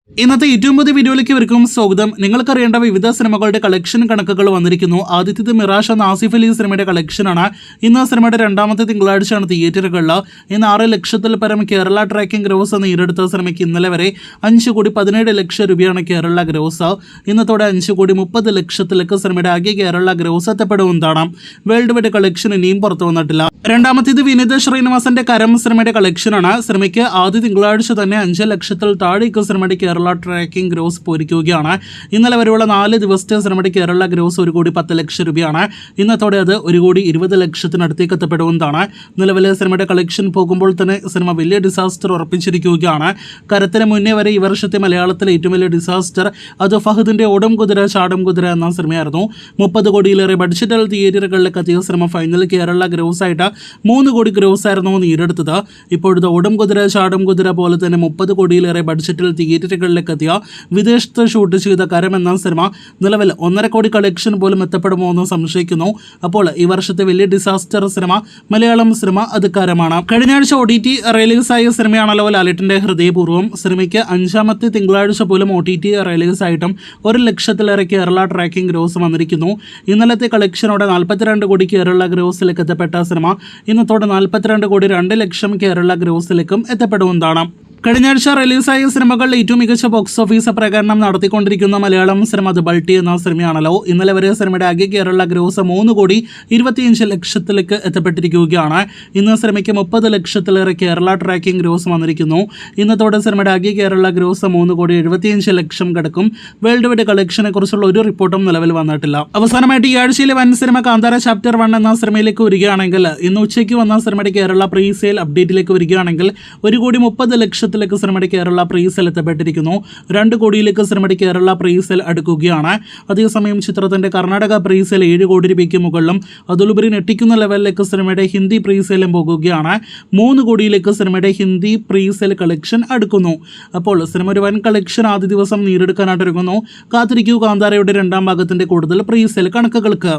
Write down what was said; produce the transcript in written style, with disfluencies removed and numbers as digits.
ഇന്നത്തെ ഏറ്റവും പുതിയ വീഡിയോയിലേക്ക് ഇവർക്കും സ്വാഗതം. നിങ്ങൾക്കറിയേണ്ട വിവിധ സിനിമകളുടെ കളക്ഷൻ കണക്കുകൾ വന്നിരിക്കുന്നു. ആദ്യത്തേത് മിറാഷ് എന്ന ആസിഫ് അലി സിനിമയുടെ കളക്ഷനാണ്. ഇന്ന് സിനിമയുടെ രണ്ടാമത്തെ തിങ്കളാഴ്ചയാണ് തിയേറ്ററുകളിൽ. ഇന്ന് 6 ലക്ഷത്തിൽ പരം കേരള ട്രാക്കിംഗ് ഗ്രോസ് നേടിയെടുത്ത സിനിമയ്ക്ക് ഇന്നലെ വരെ 5,17,00,000 രൂപയാണ് കേരള ഗ്രോസ്. ഇന്നത്തോടെ 5,30,00,000 സിനിമയുടെ ആകെ കേരള ഗ്രോസ് എത്തപ്പെടുന്നതാണ്. വേൾഡ് വൈഡ് കളക്ഷൻ ഇനിയും പുറത്തു വന്നിട്ടില്ല. രണ്ടാമത്തേത് വിനീത് ശ്രീനിവാസന്റെ കരം സിനിമയുടെ കളക്ഷനാണ്. സിനിമയ്ക്ക് ആദ്യ തിങ്കളാഴ്ച തന്നെ 5 ലക്ഷത്തിൽ താഴേക്ക് സിനിമയുടെ കേരള ട്രാക്കിംഗ് ഗ്രോസ് പോയിരിക്കുകയാണ്. ഇന്നലെ വരെയുള്ള 4 ദിവസത്തെ സിനിമയുടെ കേരള ഗ്രോസ് 1,10,00,000 രൂപയാണ്. ഇന്നത്തോടെ അത് 1,20,00,000 എത്തപ്പെടുന്നതാണ്. നിലവിലെ സിനിമയുടെ കളക്ഷൻ പോകുമ്പോൾ തന്നെ സിനിമ വലിയ ഡിസാസ്റ്റർ ഉറപ്പിച്ചിരിക്കുകയാണ്. കരത്തിന് മുന്നേ വരെ ഈ വർഷത്തെ മലയാളത്തിലെ ഏറ്റവും വലിയ ഡിസാസ്റ്റർ അത് ഫഹദിന്റെ ഓടും കുതിര ചാടും കുതിര എന്ന സിനിമയായിരുന്നു. 30 കോടിയിലേറെ ബഡ്ജറ്റിൽ തിയേറ്ററുകളിലേക്ക് എത്തിയ സിനിമ ഫൈനൽ കേരള ഗ്രോസ് ആയിട്ട് 3 കോടി ഗ്രോസ് ആയിരുന്നു നേടിയെടുത്തത്. ഇപ്പോഴത്തെ ഓടും കുതിര ചാടും കുതിര പോലെ തന്നെ 30 കോടിയിലേറെ ബഡ്ജറ്റിൽ തിയേറ്ററുകളിലേക്ക് എത്തിയ വിദേശത്ത് ഷൂട്ട് ചെയ്ത കരം എന്ന സിനിമ നിലവിൽ 1.5 കോടി കളക്ഷൻ പോലും എത്തപ്പെടുമോ എന്ന് സംശയിക്കുന്നു. അപ്പോൾ ഈ വർഷത്തെ വലിയ ഡിസാസ്റ്റർ സിനിമ മലയാളം സിനിമ അത് കരമാണ്. കഴിഞ്ഞ ആഴ്ച OTT റിലീസായ സിനിമയാണല്ലോ ലാലേട്ടന്റെ ഹൃദയപൂർവ്വം. സിനിമയ്ക്ക് 5ാമത്തെ തിങ്കളാഴ്ച പോലും OTT റിലീസായിട്ടും 1 ലക്ഷത്തിലേറെ കേരള ട്രാക്കിംഗ് ഗ്രോസ് വന്നിരിക്കുന്നു. ഇന്നലത്തെ കളക്ഷനോടെ 42 കോടി കേരള ഗ്രോസിലേക്ക് എത്തപ്പെട്ട സിനിമ ഇന്നത്തോടെ 42 കോടി 2 ലക്ഷം കേരള ഗ്രോസിലേക്കും എത്തപ്പെടുന്നതാണ്. കഴിഞ്ഞ ആഴ്ച റിലീസായ സിനിമകളിൽ ഏറ്റവും മികച്ച ബോക്സ് ഓഫീസ് പ്രകടനം നടത്തിക്കൊണ്ടിരിക്കുന്ന മലയാളം സിനിമ അത് ബൾട്ടി എന്ന സിനിമയാണല്ലോ. ഇന്നലെ വരെ സിനിമയുടെ ആകെ കേരള ഗ്രോസ് 3,25,00,000 എത്തപ്പെട്ടിരിക്കുകയാണ്. ഇന്ന് സിനിമയ്ക്ക് 30 ലക്ഷത്തിലേറെ കേരള ട്രാക്കിംഗ് ഗ്രോസ് വന്നിരിക്കുന്നു. ഇന്നത്തോടെ സിനിമയുടെ ആകെ കേരള ഗ്രോസ് 3,75,00,000 കടക്കും. വേൾഡ് വൈഡ് കളക്ഷനെ കുറിച്ചുള്ള ഒരു റിപ്പോർട്ടും നിലവിൽ വന്നിട്ടില്ല. അവസാനമായിട്ട് ഈ ആഴ്ചയിലെ വൻ സിനിമ കാന്താര ചാപ്റ്റർ 1 എന്ന സിനിമയിലേക്ക് വരികയാണെങ്കിൽ ഇന്ന് ഉച്ചയ്ക്ക് വന്ന സിനിമയുടെ കേരള പ്രീസെയിൽ അപ്ഡേറ്റിലേക്ക് വരികയാണെങ്കിൽ 1,30,00,000 സിനിമയുടെ കേരള പ്രീസെയിൽ എത്തപ്പെട്ടിരിക്കുന്നു. 2 കോടിയിലേക്ക് സിനിമയുടെ കേരള പ്രീസെയിൽ അടുക്കുകയാണ്. അതേസമയം ചിത്രത്തിന്റെ കർണാടക പ്രീസെയിൽ 7 കോടി രൂപയ്ക്ക് മുകളിലും അതിലുപരി ഞെട്ടിക്കുന്ന ലെവലിലേക്ക് സിനിമയുടെ ഹിന്ദി പ്രീസെയിലും പോകുകയാണ്. 3 കോടിയിലേക്ക് സിനിമയുടെ ഹിന്ദി പ്രീസെയിൽ കളക്ഷൻ അടുക്കുന്നു. അപ്പോൾ സിനിമ ഒരു വൻ കളക്ഷൻ ആദ്യ ദിവസം നേടിയെടുക്കാനായിട്ടൊരുങ്ങുന്നു. കാത്തിരിക്കൂ കാന്താരയുടെ 2ാം ഭാഗത്തിന്റെ കൂടുതൽ പ്രീസെയിൽ കണക്കുകൾക്ക്.